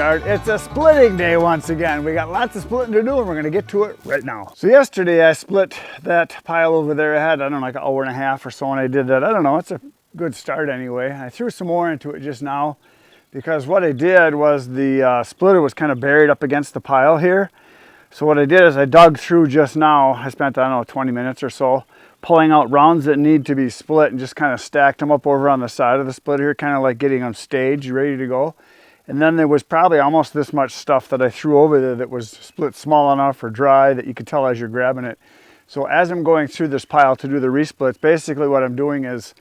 Woodyard. It's a splitting day once again. We got lots of splitting to do and we're gonna get to it right now. So yesterday I split that pile over there. I had, I don't know, like an hour and a half or so when I did that. I don't know, it's a good start anyway. I threw some more into it just now because what I did was the splitter was kind of buried up against the pile here. So what I did is I dug through just now. I spent, I don't know, 20 minutes or so pulling out rounds that need to be split and just kind of stacked them up over on the side of the splitter here, kind of like getting them staged, ready to go. And then there was probably almost this much stuff that I threw over there that was split small enough or dry that you could tell as you're grabbing it. So as I'm going through this pile to do the resplits, basically what I'm doing is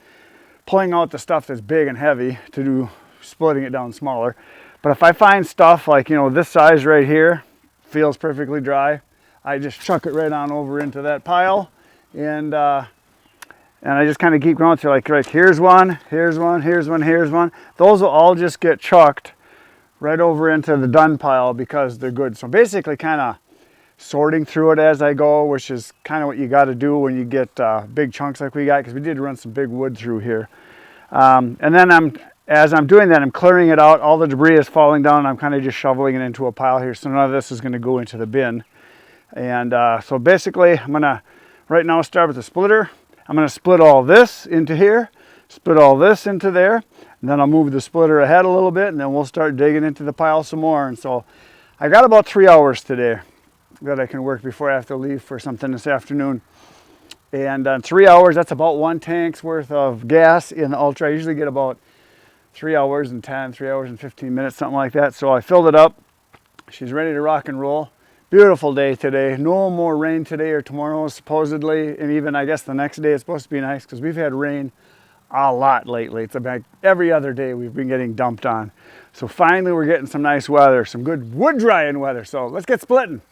pulling out the stuff that's big and heavy to do splitting it down smaller. But if I find stuff like, you know, this size right here feels perfectly dry, I just chuck it right on over into that pile. And I just kind of keep going through, like, right, here's one, here's one, here's one, here's one. Those will all just get chucked right over into the done pile because they're good. So basically kind of sorting through it as I go, which is kind of what you got to do when you get big chunks like we got, because we did run some big wood through here. And then as I'm doing that, I'm clearing it out. All the debris is falling down and I'm kind of just shoveling it into a pile here. So none of this is going to go into the bin. And so basically I'm going to right now start with the splitter. I'm going to split all this into here, split all this into there, and then I'll move the splitter ahead a little bit and then we'll start digging into the pile some more. And so I got about 3 hours today that I can work before I have to leave for something this afternoon. And 3 hours, that's about 1 tank's worth of gas in the Ultra. I usually get about 3 hours and 10, 3 hours and 15 minutes, something like that. So I filled it up. She's ready to rock and roll. Beautiful day today. No more rain today or tomorrow supposedly, and even I guess the next day it's supposed to be nice because we've had rain a lot lately. It's about every other day we've been getting dumped on. So finally we're getting some nice weather, some good wood drying weather. So let's get splitting.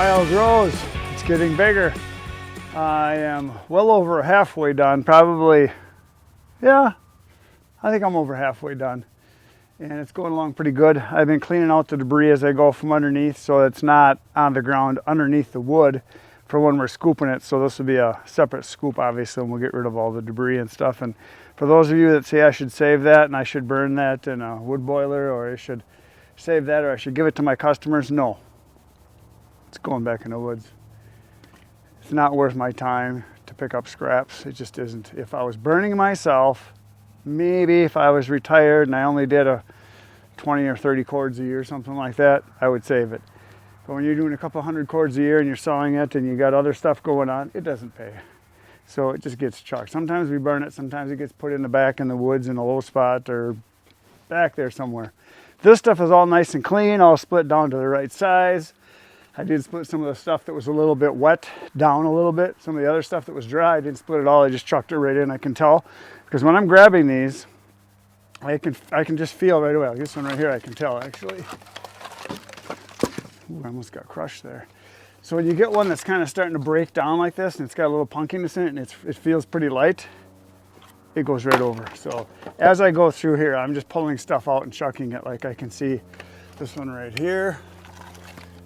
pile grows, it's getting bigger. I am well over halfway done, probably, yeah, I think I'm over halfway done. And it's going along pretty good. I've been cleaning out the debris as I go from underneath so it's not on the ground underneath the wood for when we're scooping it. So this will be a separate scoop, obviously, and we'll get rid of all the debris and stuff. And for those of you that say I should save that and I should burn that in a wood boiler, or I should save that, or I should give it to my customers, no. It's going back in the woods. It's not worth my time to pick up scraps. It just isn't. If I was burning myself, maybe if I was retired and I only did a 20 or 30 cords a year, something like that, I would save it. But when you're doing a couple hundred cords a year and you're selling it and you got other stuff going on, it doesn't pay. So it just gets chucked. Sometimes we burn it, sometimes it gets put in the back in the woods in a low spot or back there somewhere. This stuff is all nice and clean, all split down to the right size. I did split some of the stuff that was a little bit wet down a little bit. Some of the other stuff that was dry, I didn't split it all, I just chucked it right in. I can tell, because when I'm grabbing these, I can just feel right away. Like this one right here, I can tell actually. Ooh, I almost got crushed there. So when you get one that's kind of starting to break down like this, and it's got a little punkiness in it, and it feels pretty light, it goes right over. So as I go through here, I'm just pulling stuff out and chucking it. Like I can see this one right here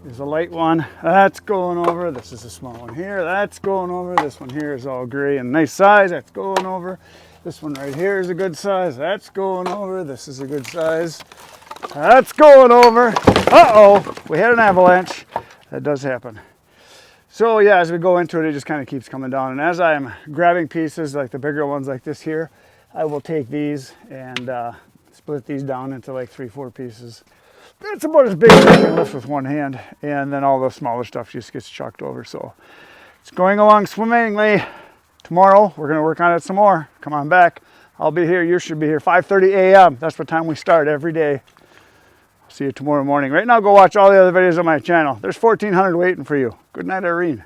is a light one. That's going over. This is a small one here. That's going over. This one here is all gray and nice size. That's going over. This one right here is a good size. That's going over. This is a good size. That's going over. Uh-oh, we had an avalanche. That does happen. So yeah, as we go into it, it just kind of keeps coming down. And as I'm grabbing pieces, like the bigger ones like this here, I will take these and split these down into like 3-4 pieces. It's about as big as I can lift with one hand. And then all the smaller stuff just gets chucked over. So it's going along swimmingly. Tomorrow, we're going to work on it some more. Come on back. I'll be here. You should be here. 5:30 a.m. That's what time we start every day. See you tomorrow morning. Right now, go watch all the other videos on my channel. There's 1,400 waiting for you. Good night, Irene.